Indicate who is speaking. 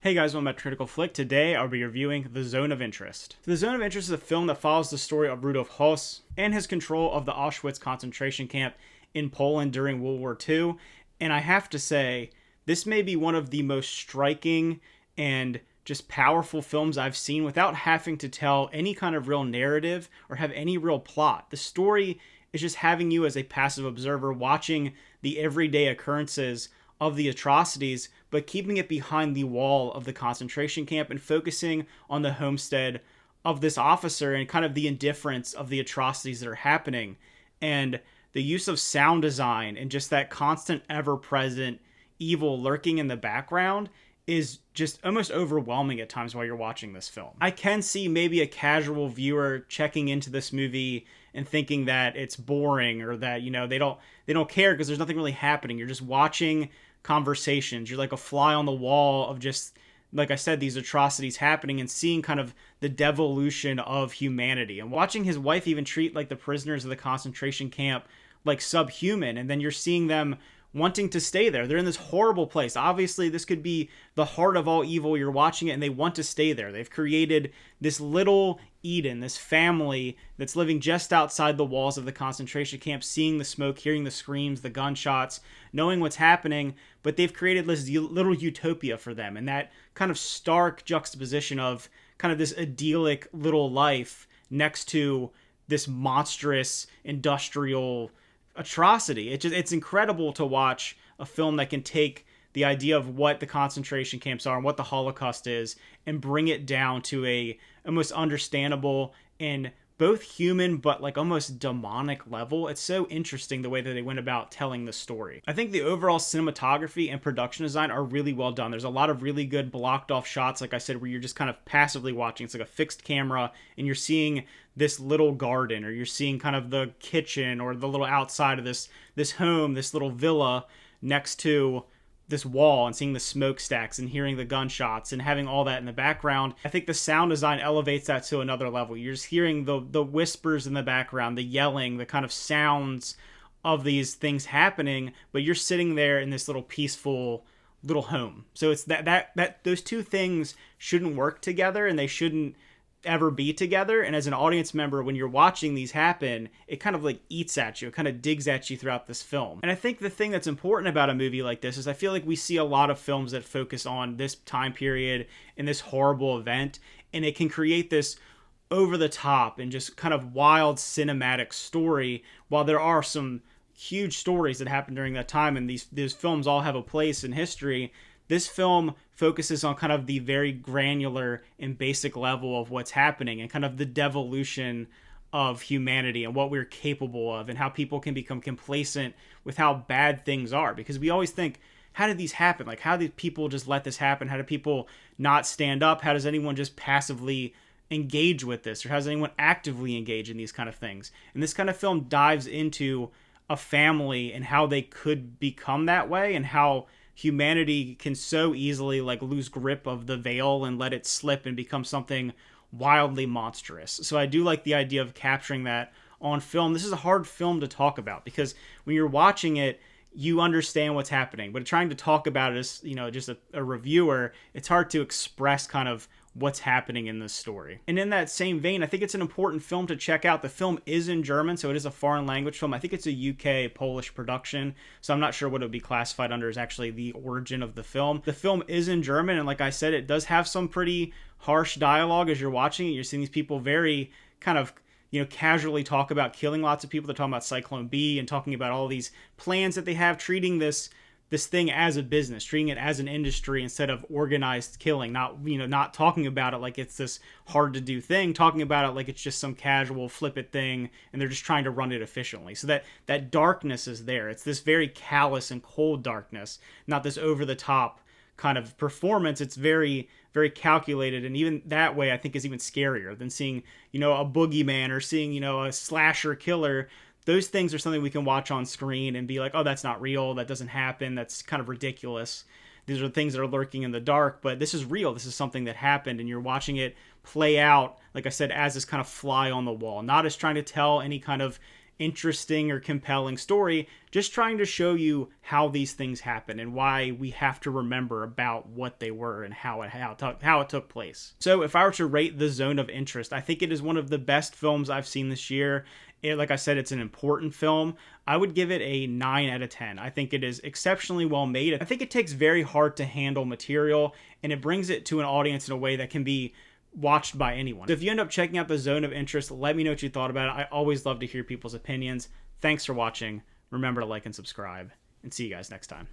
Speaker 1: Hey guys, welcome back to Critical Flick. Today I'll be reviewing The Zone of Interest. The Zone of Interest is a film that follows the story of Rudolf Höss and his control of the Auschwitz concentration camp in Poland during World War II. And I have to say, this may be one of the most striking and just powerful films I've seen without having to tell any kind of real narrative or have any real plot. The story is just having you as a passive observer watching the everyday occurrences of the atrocities, but keeping it behind the wall of the concentration camp and focusing on the homestead of this officer and kind of the indifference of the atrocities that are happening. And the use of sound design and just that constant, ever-present evil lurking in the background is just almost overwhelming at times while you're watching this film. I can see maybe a casual viewer checking into this movie and thinking that it's boring or that, they don't care because there's nothing really happening. You're just watching conversations. You're like a fly on the wall of just, like I said, these atrocities happening and seeing kind of the devolution of humanity and watching his wife even treat like the prisoners of the concentration camp like subhuman. And then you're seeing them wanting to stay there. They're in this horrible place. Obviously, this could be the heart of all evil. You're watching it and they want to stay there. They've created this little Eden, this family that's living just outside the walls of the concentration camp, seeing the smoke, hearing the screams, the gunshots, knowing what's happening, but they've created this little utopia for them. And that kind of stark juxtaposition of kind of this idyllic little life next to this monstrous industrial atrocity. It's incredible to watch a film that can take the idea of what the concentration camps are and what the Holocaust is and bring it down to a almost understandable and both human but like almost demonic level. It's so interesting the way that they went about telling the story. I think the overall cinematography and production design are really well done. There's a lot of really good blocked off shots, like I said, where you're just kind of passively watching. It's like a fixed camera and you're seeing this little garden, or you're seeing kind of the kitchen or the little outside of this home, this little villa next to this wall, and seeing the smokestacks and hearing the gunshots and having all that in the background. I think the sound design elevates that to another level. You're just hearing the whispers in the background, the yelling, the kind of sounds of these things happening, but you're sitting there in this little peaceful little home. So it's that those two things shouldn't work together, and they shouldn't ever be together. And as an audience member, when you're watching these happen, it kind of like eats at you, it kind of digs at you throughout this film. And I think the thing that's important about a movie like this is I feel like we see a lot of films that focus on this time period and this horrible event, and it can create this over the top and just kind of wild cinematic story, while there are some huge stories that happened during that time, and these films all have a place in history. This film focuses on kind of the very granular and basic level of what's happening and kind of the devolution of humanity and what we're capable of and how people can become complacent with how bad things are. Because we always think, how did these happen? Like, how did people just let this happen? How do people not stand up? How does anyone just passively engage with this? Or how does anyone actively engage in these kind of things? And this kind of film dives into a family and how they could become that way, and how humanity can so easily like lose grip of the veil and let it slip and become something wildly monstrous. So I do like the idea of capturing that on film. This is a hard film to talk about because when you're watching it, you understand what's happening, but trying to talk about it as, just a reviewer, it's hard to express kind of what's happening in this story. And in that same vein, I think it's an important film to check out. The film is in German, so it is a foreign language film. I think it's a UK Polish production, so I'm not sure what it would be classified under as actually the origin of the film. The film is in German, and like I said, it does have some pretty harsh dialogue as you're watching it. You're seeing these people very kind of casually talk about killing lots of people. They're talking about Cyclone B and talking about all these plans that they have, treating this thing as a business, treating it as an industry instead of organized killing, not talking about it like it's this hard to do thing, talking about it like it's just some casual flip it thing and they're just trying to run it efficiently. So that darkness is there. It's this very callous and cold darkness, not this over the top kind of performance. It's very, very calculated, and even that way I think is even scarier than seeing, a boogeyman or seeing, a slasher killer. Those things are something we can watch on screen and be like, oh, that's not real, that doesn't happen, that's kind of ridiculous. These are things that are lurking in the dark, but this is real. This is something that happened, and you're watching it play out, like I said, as this kind of fly on the wall, not as trying to tell any kind of interesting or compelling story, just trying to show you how these things happen and why we have to remember about what they were and how it took place. So if I were to rate The Zone of Interest, I think it is one of the best films I've seen this year. Like I said, it's an important film. I would give it a 9 out of 10. I think it is exceptionally well made. I think it takes very hard to handle material, and it brings it to an audience in a way that can be watched by anyone. So if you end up checking out The Zone of Interest, let me know what you thought about it. I always love to hear people's opinions. Thanks for watching. Remember to like and subscribe, and see you guys next time.